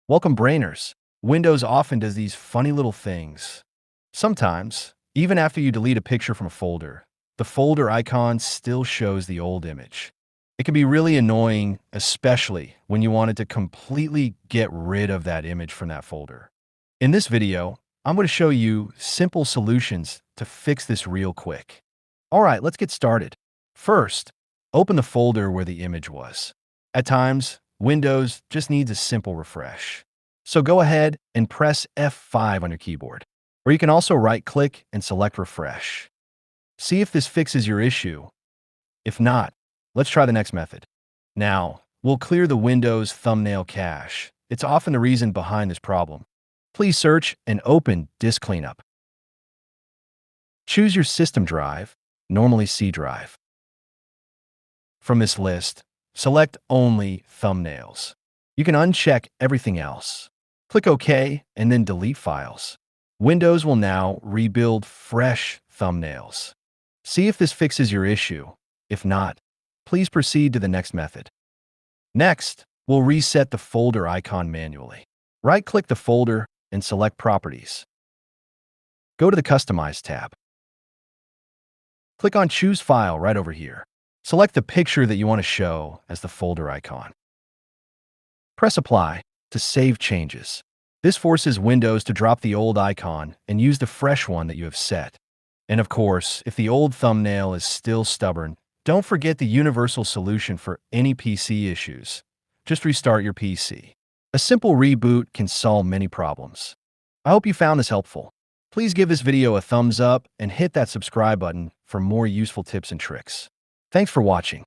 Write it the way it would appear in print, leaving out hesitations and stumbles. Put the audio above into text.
Welcome, brainers. Windows often does these funny little things. Sometimes, even after you delete a picture from a folder, the folder icon still shows the old image. It can be really annoying, especially when you wanted to completely get rid of that image from that folder. In this video, I'm going to show you simple solutions to fix this real quick. All right, let's get started. First, open the folder where the image was. At times, Windows just needs a simple refresh. So go ahead and press F5 on your keyboard, or you can also right-click and select Refresh. See if this fixes your issue. If not, let's try the next method. Now, we'll clear the Windows thumbnail cache. It's often the reason behind this problem. Please search and open Disk Cleanup. Choose your system drive, normally C drive. From this list, select only thumbnails. You can uncheck everything else. Click OK and then delete files. Windows will now rebuild fresh thumbnails. See if this fixes your issue. If not, please proceed to the next method. Next, we'll reset the folder icon manually. Right-click the folder and select Properties. Go to the Customize tab. Click on Choose File right over here. Select the picture that you want to show as the folder icon. Press Apply to save changes. This forces Windows to drop the old icon and use the fresh one that you have set. And of course, if the old thumbnail is still stubborn, don't forget the universal solution for any PC issues. Just restart your PC. A simple reboot can solve many problems. I hope you found this helpful. Please give this video a thumbs up and hit that subscribe button for more useful tips and tricks. Thanks for watching.